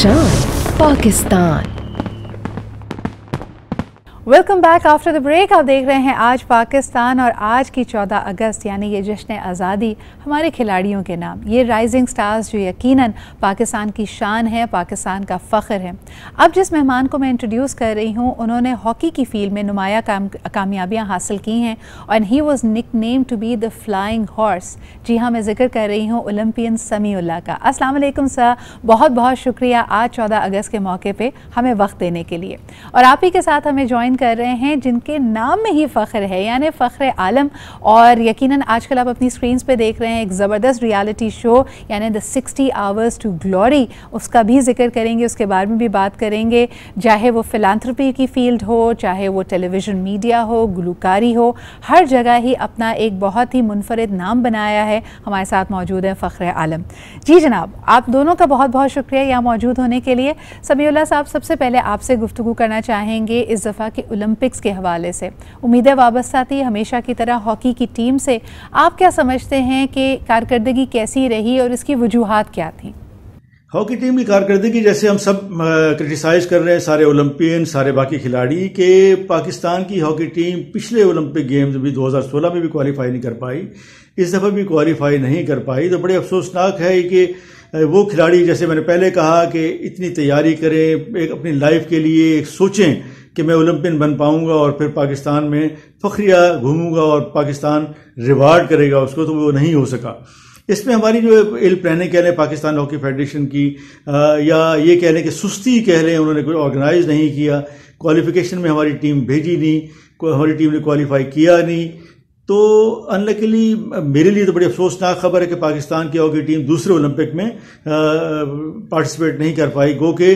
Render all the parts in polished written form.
शान Pakistan. Welcome back after the break. आप देख रहे हैं आज पाकिस्तान और आज की 14 अगस्त यानी ये जश्न आज़ादी हमारे खिलाड़ियों के नाम, ये राइजिंग स्टार्स जो यकीनन पाकिस्तान की शान है, पाकिस्तान का फ़ख्र है। अब जिस मेहमान को मैं इंट्रोड्यूस कर रही हूँ उन्होंने हॉकी की फील्ड में नुमाया कामयाबियाँ हासिल की हैं और he was nickname to be the flying horse. जी हाँ, मैं जिक्र कर रही हूँ ओलंपियन समीउल्लाह का। अस्सलाम वालेकुम सर, बहुत बहुत शुक्रिया आज 14 अगस्त के मौके पर हमें वक्त देने के लिए। और आप ही के साथ हमें ज्वाइन कर रहे हैं जिनके नाम में ही फ़ख्र है, यानी फ़ख्र आलम। और यकीनन आजकल आप अपनी स्क्रीन्स पे देख रहे हैं एक ज़बरदस्त रियलिटी शो यानी द 60 आवर्स टू ग्लोरी, उसका भी जिक्र करेंगे, उसके बारे में भी बात करेंगे। चाहे वो फिलांथ्रोपी की फील्ड हो, चाहे वो टेलीविज़न मीडिया हो, गुलकारी हो, हर जगह ही अपना एक बहुत ही मुनफरिद नाम बनाया है। हमारे साथ मौजूद है फ़ख्र आलम। जी जनाब, आप दोनों का बहुत बहुत शुक्रिया यहाँ मौजूद होने के लिए। समीउल्लाह साहब, सबसे पहले आपसे गुफ्तगू करना चाहेंगे इस दफ़ा के ओलंपिक्स के हवाले से। उम्मीदें वाबस्ता थी हमेशा की तरह हॉकी की टीम से। आप क्या समझते हैं कि कारकर्दगी कैसी रही और इसकी वजूहात क्या थी? हॉकी टीम की कारकर्दगी, जैसे हम सब क्रिटिसाइज कर रहे हैं, सारे ओलंपियन, सारे बाकी खिलाड़ी, के पाकिस्तान की हॉकी टीम पिछले ओलंपिक गेम्स भी 2016 में भी क्वालिफाई नहीं कर पाई, इस दफ़ा भी क्वालिफाई नहीं कर पाई। तो बड़े अफसोसनाक है कि वो खिलाड़ी, जैसे मैंने पहले कहा, कि इतनी तैयारी करें, एक अपनी लाइफ के लिए एक सोचें कि मैं ओलंपियन बन पाऊंगा और फिर पाकिस्तान में फखरिया घूमूंगा और पाकिस्तान रिवार्ड करेगा उसको, तो वो नहीं हो सका। इसमें हमारी जो इल प्लानिंग कह लें पाकिस्तान हॉकी फेडरेशन की, या ये कह लें कि सुस्ती कह लें, उन्होंने कोई ऑर्गेनाइज नहीं किया, क्वालिफिकेशन में हमारी टीम भेजी नहीं, हमारी टीम ने क्वालिफाई किया नहीं। तो अनलकीली मेरे लिए तो बड़ी अफसोसनाक खबर है कि पाकिस्तान की हॉकी टीम दूसरे ओलंपिक में पार्टिसिपेट नहीं कर पाई। गो के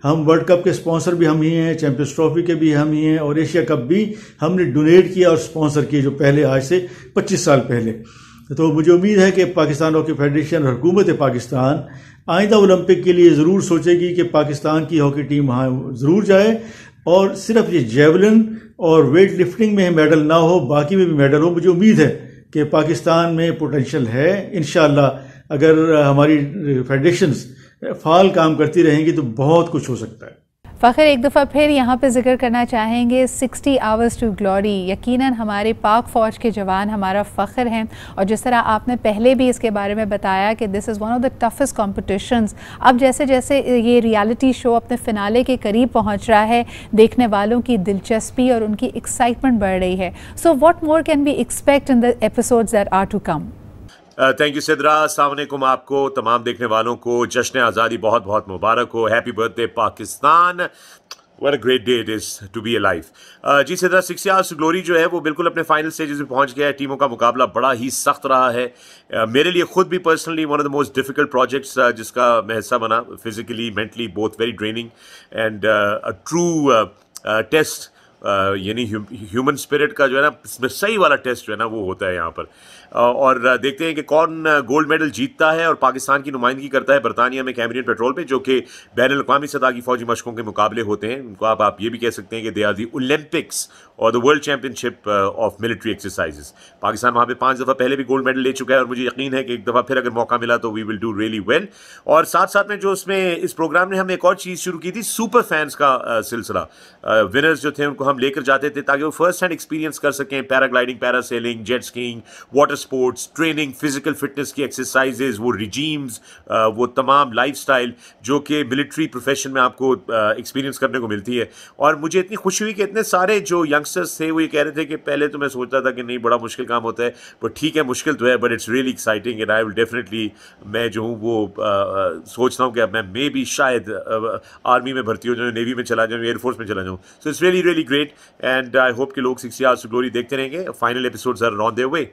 हम वर्ल्ड कप के स्पॉन्सर भी हम ही हैं, चैंपियंस ट्रॉफी के भी हम ही हैं, और एशिया कप भी हमने डोनेट किया और स्पॉन्सर किए, जो पहले आज से 25 साल पहले। तो मुझे उम्मीद है कि पाकिस्तान हॉकी फेडरेशन और हुकूमत पाकिस्तान आइंदा ओलंपिक के लिए ज़रूर सोचेगी कि पाकिस्तान की हॉकी टीम वहाँ ज़रूर जाए, और सिर्फ ये जेवलिन और वेट लिफ्टिंग में मेडल ना हो, बाकी में भी मेडल हो। मुझे उम्मीद है कि पाकिस्तान में पोटेंशियल है। इंशाअल्लाह अगर हमारी फेडरेशंस फाल काम करती रहेंगी तो बहुत कुछ हो सकता है। फ़ख्र, एक दफ़ा फिर यहाँ पे जिक्र करना चाहेंगे 60 आवर्स टू ग्लोरी। यकीनन हमारे पाक फ़ौज के जवान हमारा फ़ख्र हैं, और जिस तरह आपने पहले भी इसके बारे में बताया कि this is one of the toughest competitions. अब जैसे जैसे ये रियलिटी शो अपने फ़िनाले के करीब पहुँच रहा है, देखने वालों की दिलचस्पी और उनकी एक्साइटमेंट बढ़ रही है। So what more can be expect in the episodes that are to come? Thank you Sidra. अस्सलाम वालेकुम आपको, तमाम देखने वालों को जश्न आज़ादी बहुत बहुत मुबारक हो। Happy birthday Pakistan. What a great day it is to be alive. जी सिद्रा, 60 Hours to Glory जो है वो बिल्कुल अपने फाइनल स्टेजेस में पहुंच गया है। टीमों का मुकाबला बड़ा ही सख्त रहा है। मेरे लिए खुद भी personally one of the most difficult projects जिसका मैं हिस्सा बना, physically mentally both very draining and a true test, यानी ह्यूमन स्पिरिट का जो है ना सही वाला टेस्ट जो है ना वो होता है यहाँ पर। और देखते हैं कि कौन गोल्ड मेडल जीतता है और पाकिस्तान की नुमाइंदगी करता है बरतानिया में कैमरियन पेट्रोल पे, जो कि बैनुल-अक़वामी सतह की फौजी मशकों के मुकाबले होते हैं। उनको आप ये भी कह सकते हैं कि दे आर दी ओलंपिक्स और the world championship of military exercises. Pakistan वहाँ पे 5 दफ़ा पहले भी गोल्ड मेडल ले चुका है और मुझे यकीन है कि एक दफ़ा फिर अगर मौका मिला तो we will do really well. और साथ साथ में जो उसमें इस प्रोग्राम में हम एक और चीज़ शुरू की थी, सुपर फैंस का सिलसिला। विनर्स जो थे उनको हम लेकर जाते थे ताकि वो फर्स्ट हैंड एक्सपीरियंस कर सकें paragliding, parasailing, jet skiing, water sports, training, physical fitness की एक्सरसाइजेज, वो रिजीम्स, वो तमाम लाइफस्टाइल जो कि मिलिट्री प्रोफेशन में आपको एक्सपीरियंस करने को मिलती है। और मुझे इतनी खुशी हुई कि इतने सारे जो यंगस्टर्स थे वो ये कह रहे थे कि पहले तो मैं सोचता था कि नहीं बड़ा मुश्किल काम होता है, पर ठीक है मुश्किल तो है, but it's really exciting and I will definitely, मैं जो हूँ वो सोचता हूँ कि मैं मे भी शायद आर्मी में भर्ती हो जाऊँ, नेवी में चला जाऊँ, एयरफोर्स में चला जाऊँ। So it's really really great and I hope कि लोग 60 Hours to Glory देखते रहेंगे। Final episodes are on their way.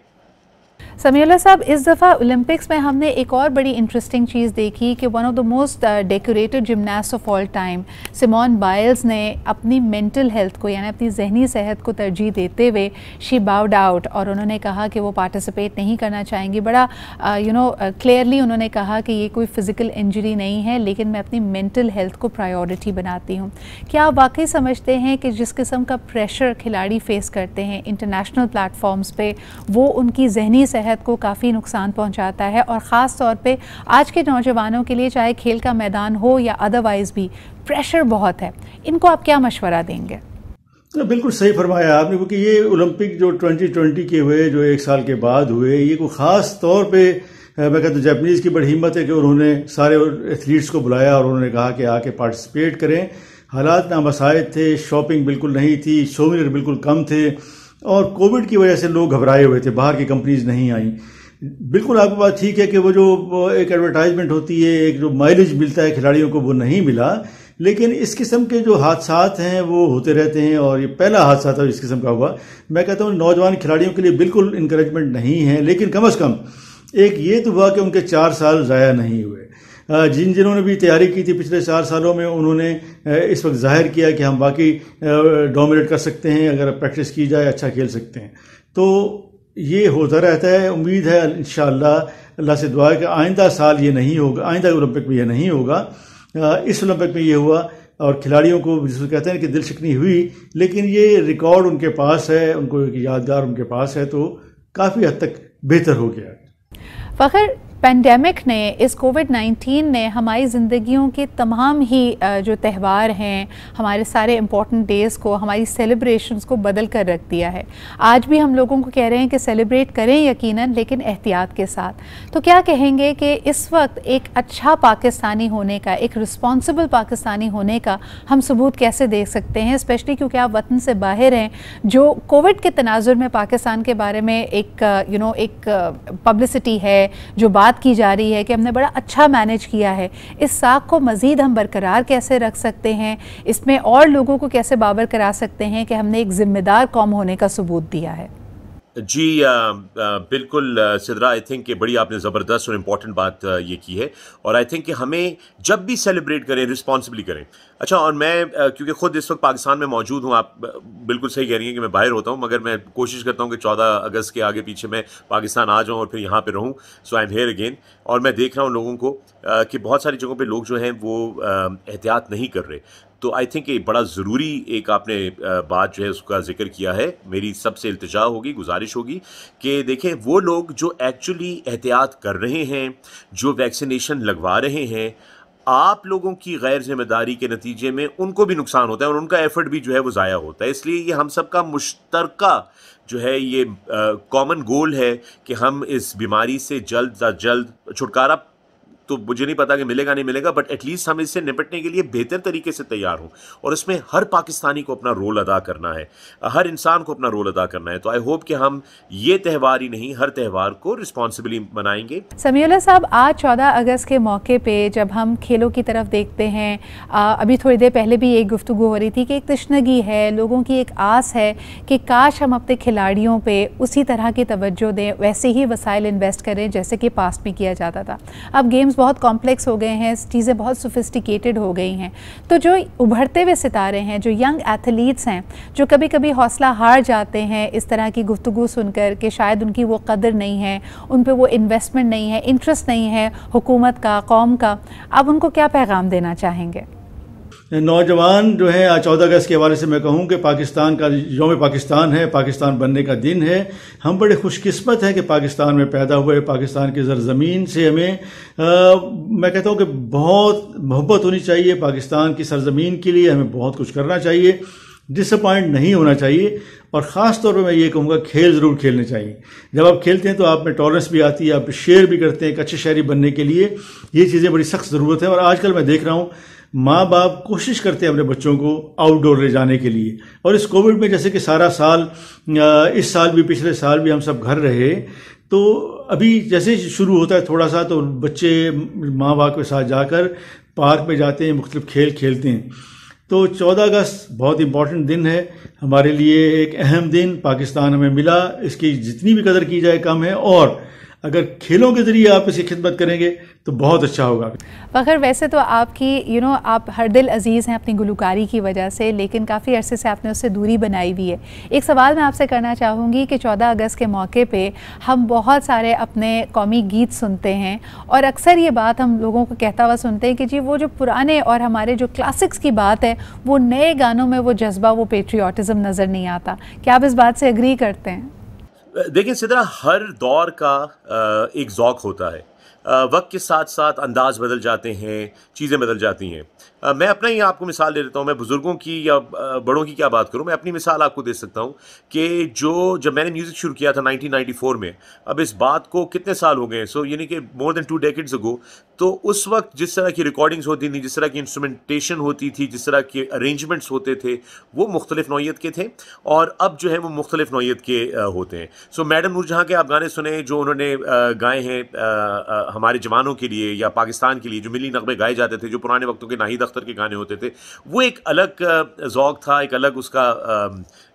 Samiullah साहब, इस दफ़ा ओलंपिक्स में हमने एक और बड़ी इंटरेस्टिंग चीज़ देखी कि one of the most decorated gymnast of all time, Simone Biles ने अपनी मेंटल हेल्थ को यानी अपनी जहनी सेहत को तरजीह देते हुए शी बाउड आउट, और उन्होंने कहा कि वो पार्टिसिपेट नहीं करना चाहेंगी। बड़ा क्लियरली उन्होंने कहा कि ये कोई फ़िज़िकल इंजरी नहीं है, लेकिन मैं अपनी मेंटल हेल्थ को प्रायोरिटी बनाती हूँ। क्या आप वाकई समझते हैं कि जिस किस्म का प्रेशर खिलाड़ी फेस करते हैं इंटरनेशनल प्लेटफॉर्म्स पे, वो उनकी जहनी सेहत को काफ़ी नुकसान पहुंचाता है और ख़ास तौर पे आज के नौजवानों के लिए चाहे खेल का मैदान हो या अदरवाइज़ भी प्रेशर बहुत है। इनको आप क्या मशवरा देंगे? तो बिल्कुल सही फरमाया आपने, क्योंकि ये ओलंपिक जो 2020 के हुए, जो 1 साल के बाद हुए, ये को ख़ास तौर पे मैं कहता हूँ जापानीज़ की बड़ी हिम्मत है कि उन्होंने सारे एथलीट्स को बुलाया और उन्होंने कहा कि आके पार्टिसिपेट करें। हालात नामसाइद थे, शॉपिंग बिल्कुल नहीं थी, सोवेनियर बिल्कुल कम थे और कोविड की वजह से लोग घबराए हुए थे, बाहर की कंपनीज नहीं आई। बिल्कुल आपकी बात ठीक है कि वो जो एक एडवर्टाइजमेंट होती है, एक जो माइलेज मिलता है खिलाड़ियों को, वो नहीं मिला। लेकिन इस किस्म के जो हादसात हैं वो होते रहते हैं और ये पहला हादसा था इस किस्म का हुआ। मैं कहता हूँ नौजवान खिलाड़ियों के लिए बिल्कुल इंकरेजमेंट नहीं है, लेकिन कम से कम एक ये तो हुआ कि उनके 4 साल ज़ाया नहीं हुए। जिन्होंने भी तैयारी की थी पिछले 4 सालों में, उन्होंने इस वक्त जाहिर किया कि हम बाकी डोमिनेट कर सकते हैं, अगर प्रैक्टिस की जाए अच्छा खेल सकते हैं। तो ये होता रहता है। उम्मीद है इंशाअल्लाह, अल्लाह से दुआ है कि आइंदा साल ये नहीं होगा, आइंदा ओलंपिक में ये नहीं होगा। इस ओलंपिक में ये हुआ और खिलाड़ियों को जिसको कहते हैं कि दिल शिकनी हुई, लेकिन ये रिकॉर्ड उनके पास है, उनको एक यादगार उनके पास है, तो काफ़ी हद तक बेहतर हो गया। फ़खर, पेंडेमिक ने, इस कोविड-19 ने हमारी ज़िंदगियों के तमाम ही जो त्यौहार हैं, हमारे सारे इम्पॉर्टेंट डेज़ को, हमारी सेलिब्रेशंस को बदल कर रख दिया है। आज भी हम लोगों को कह रहे हैं कि सेलिब्रेट करें यकीनन, लेकिन एहतियात के साथ। तो क्या कहेंगे कि इस वक्त एक अच्छा पाकिस्तानी होने का, एक रिस्पॉन्सिबल पाकिस्तानी होने का हम सबूत कैसे देख सकते हैं, स्पेशली क्योंकि आप वतन से बाहर हैं, जो कोविड के तनाजुर में पाकिस्तान के बारे में एक एक पब्लिसिटी है, जो बात की जा रही है कि हमने बड़ा अच्छा मैनेज किया है, इस साख को मज़ीद हम बरकरार कैसे रख सकते हैं, इसमें और लोगों को कैसे बावर करा सकते हैं कि हमने एक ज़िम्मेदार कौम होने का सबूत दिया है? जी बिल्कुल सिद्रा, आई थिंक कि बड़ी आपने ज़बरदस्त और इम्पॉर्टेंट बात ये की है और आई थिंक कि हमें जब भी सेलिब्रेट करें रिस्पॉन्सिबली करें। अच्छा, और मैं क्योंकि ख़ुद इस वक्त पाकिस्तान में मौजूद हूँ, आप बिल्कुल सही कह रही हैं कि मैं बाहर होता हूँ, मगर मैं कोशिश करता हूँ कि 14 अगस्त के आगे पीछे मैं पाकिस्तान आ जाऊँ और फिर यहाँ पर रहूँ। सो आई एम हेयर अगेन और मैं देख रहा हूँ लोगों को कि बहुत सारी जगहों पर लोग जो हैं वो एहतियात नहीं कर रहे। तो आई थिंक ये बड़ा ज़रूरी एक आपने बात जो है उसका जिक्र किया है। मेरी सबसे इल्तिजा होगी, गुजारिश होगी कि देखें वो लोग जो एक्चुअली एहतियात कर रहे हैं, जो वैक्सीनेशन लगवा रहे हैं, आप लोगों की गैर जिम्मेदारी के नतीजे में उनको भी नुकसान होता है और उनका एफर्ट भी जो है वो ज़ाया होता है। इसलिए ये हम सब का मुश्तरका जो है ये कॉमन गोल है कि हम इस बीमारी से जल्द से जल्द छुटकारा, तो मुझे नहीं पता कि मिलेगा नहीं मिलेगा, बट एटलीस्ट हम इससे निपटने के लिए बेहतर तरीके से तैयार हों और इसमें हर पाकिस्तानी को अपना रोल अदा करना है, हर इंसान को अपना रोल अदा करना है। तो आई होप कि हम ये त्यौहार ही नहीं हर त्यौहार को रिस्पॉन्सिबली मनाएंगे। समीउल्लाह साहब, आज 14 अगस्त के मौके पे जब हम खेलों की तरफ देखते हैं, अभी थोड़ी देर पहले भी एक गुफ्तगू हो रही थी कि एक तशनगी है, लोगों की एक आस है कि काश हम अपने खिलाड़ियों पे उसी तरह की तवज्जो दें, वैसे ही वसाइल इन्वेस्ट करें जैसे कि पास्ट में किया जाता था। अब गेम्स बहुत कॉम्प्लेक्स हो गए हैं, चीज़ें बहुत सोफिस्टिकेटेड हो गई हैं, तो जो उभरते हुए सितारे हैं, जो यंग एथलीट्स हैं, जो कभी कभी हौसला हार जाते हैं इस तरह की गुफ्तगू सुनकर कि शायद उनकी वो कदर नहीं है, उन पे वो इन्वेस्टमेंट नहीं है, इंटरेस्ट नहीं है हुकूमत का, कौम का, आप उनको क्या पैगाम देना चाहेंगे? नौजवान जो है, आज 14 अगस्त के हवाले से मैं कहूँ कि पाकिस्तान का यौम पाकिस्तान है, पाकिस्तान बनने का दिन है। हम बड़े खुशकिस्मत हैं कि पाकिस्तान में पैदा हुए, पाकिस्तान की सरजमीन से हमें मैं कहता हूँ कि बहुत मोहब्बत होनी चाहिए। पाकिस्तान की सरजमीन के लिए हमें बहुत कुछ करना चाहिए, डिसअपॉइंट नहीं होना चाहिए और ख़ास तौर पे मैं ये कहूँगा खेल ज़रूर खेलने चाहिए। जब आप खेलते हैं तो आप में टॉलरेंस भी आती है, आप शेयर भी करते हैं। एक अच्छे शहरी बनने के लिए ये चीज़ें बड़ी सख्त ज़रूरत है और आजकल मैं देख रहा हूँ माँ बाप कोशिश करते हैं अपने बच्चों को आउटडोर ले जाने के लिए। और इस कोविड में जैसे कि सारा साल, इस साल भी पिछले साल भी हम सब घर रहे, तो अभी जैसे शुरू होता है थोड़ा सा तो बच्चे माँ बाप के साथ जाकर पार्क में जाते हैं, मुख्तलिफ खेल खेलते हैं। तो 14 अगस्त बहुत इम्पॉर्टेंट दिन है हमारे लिए, एक अहम दिन पाकिस्तान हमें मिला, इसकी जितनी भी कदर की जाए कम है और अगर खेलों के ज़रिए आप इसकी खिदमत करेंगे तो बहुत अच्छा होगा। फ़खर, वैसे तो आपकी आप हर दिल अजीज़ हैं अपनी गुलकारी की वजह से, लेकिन काफ़ी अरसे से आपने उससे दूरी बनाई हुई है। एक सवाल मैं आपसे करना चाहूँगी कि 14 अगस्त के मौके पे हम बहुत सारे अपने कौमी गीत सुनते हैं और अक्सर ये बात हम लोगों को कहता हुआ सुनते हैं कि जी वो जो पुराने और हमारे जो क्लासिक्स की बात है, वो नए गानों में वो जज्बा, वो पेट्रियाटिज़म नज़र नहीं आता। क्या आप इस बात से एग्री करते हैं? देखिए सिद्रा, हर दौर का एक ज़ौक़ होता है। वक्त के साथ साथ अंदाज बदल जाते हैं, चीज़ें बदल जाती हैं। मैं अपना ही आपको मिसाल दे देता हूँ। मैं बुज़ुर्गों की या बड़ों की क्या बात करूँ, मैं अपनी मिसाल आपको दे सकता हूँ कि जब मैंने म्यूज़िक शुरू किया था 1994 में, अब इस बात को कितने साल हो गए हैं, सो यानी कि मोर देन 2 डेकेड्स अगो। तो उस वक्त जिस तरह की रिकॉर्डिंग्स होती थी, जिस तरह की इंस्ट्रूमेंटेशन होती थी, जिस तरह के अरेंजमेंट्स होते थे, वो मुख्तलिफ नौइयत के थे, और अब जो है वो मुख्तलिफ नौइयत के होते हैं। सो मैडम नूरजहां के आप गाने सुने जो उन्होंने गाए हैं हमारे जवानों के लिए या पाकिस्तान के लिए, जो मिली नगमे गाए जाते थे, जो पुराने वक्तों के नाहिद अख्तर के गाने होते थे, वो एक अलग ज़ौक़ था, एक अलग उसका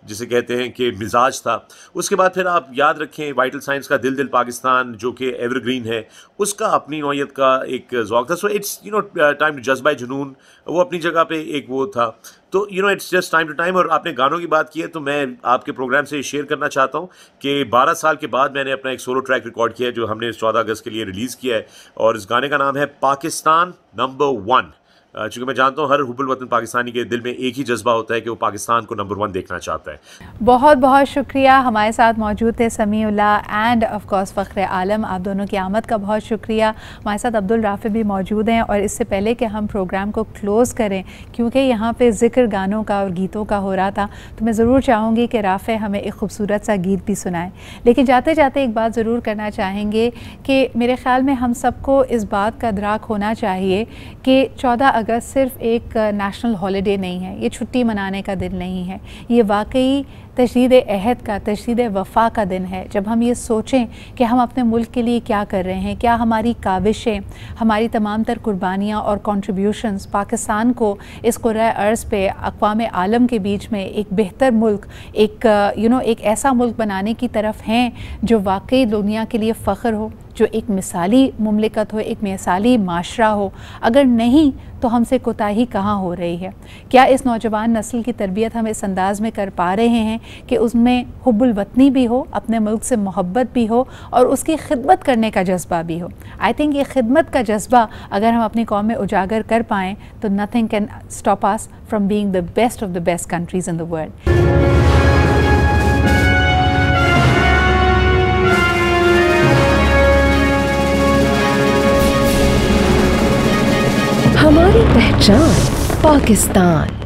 जिसे कहते हैं कि मिजाज था। उसके बाद फिर आप याद रखें वाइटल साइंस का दिल दिल पाकिस्तान, जो कि एवरग्रीन है, उसका अपनी नौइयत का एक ज़ौक़ था। सो इट्स टाइम टू जज्बा जुनून, वो अपनी जगह पे एक वो था। तो it's just time to time. और आपने गानों की बात की है, तो मैं आपके प्रोग्राम से शेयर करना चाहता हूँ कि 12 साल के बाद मैंने अपना एक सोलो ट्रैक रिकॉर्ड किया है, जो हमने 14 अगस्त के लिए रिलीज़ किया है, और इस गाने का नाम है पाकिस्तान नंबर 1। चूँकि मैं जानता हूँ हर हुब्बुल वतन पाकिस्तानी के दिल में एक ही जज्बा होता है कि वो पाकिस्तान को नंबर 1 देखना चाहता है। बहुत बहुत शुक्रिया। हमारे साथ मौजूद थे समीउल्लाह एंड ऑफ कोर्स फ़ख्र आलम, आप दोनों की आमद का बहुत शुक्रिया। हमारे साथ अब्दुल राफ़ी भी मौजूद हैं। और इससे पहले कि हम प्रोग्राम को क्लोज़ करें, क्योंकि यहाँ पे ज़िक्र गानों का और गीतों का हो रहा था, तो मैं ज़रूर चाहूँगी कि राफ़े हमें एक खूबसूरत सा गीत भी सुनाएं। लेकिन जाते जाते एक बात ज़रूर करना चाहेंगे कि मेरे ख़्याल में हम सबको इस बात का इदराक होना चाहिए कि 14 अगस्त सिर्फ़ एक नेशनल हॉलीडे नहीं है, ये छुट्टी मनाने का दिन नहीं है, ये वाकई तजदीद अहद का, तजदीद वफ़ा का दिन है। जब हम ये सोचें कि हम अपने मुल्क के लिए क्या कर रहे हैं, क्या हमारी काविशें, हमारी तमाम तर कुर्बानियाँ और कंट्रीब्यूशंस पाकिस्तान को इस कुर्रा अर्ज़ पे अक़वाम आलम के बीच में एक बेहतर मुल्क, एक ऐसा मुल्क बनाने की तरफ हैं जो वाकई दुनिया के लिए फ़ख्र हो, जो एक मिसाली मुमलिकत हो, एक मिसाली माशरा हो। अगर नहीं तो हमसे कोताही कहाँ हो रही है? क्या इस नौजवान नस्ल की तरबियत हम इस अंदाज़ में कर पा रहे हैं कि उसमें हुब्बुल वतनी भी हो, अपने मुल्क से मोहब्बत भी हो, और उसकी खिदमत करने का जज्बा भी हो? आई थिंक ये खिदमत का जज्बा अगर हम अपनी कौम में उजागर कर पाएँ तो nothing can stop us from being the best of the best countries in the world. हमारी पहचान पाकिस्तान।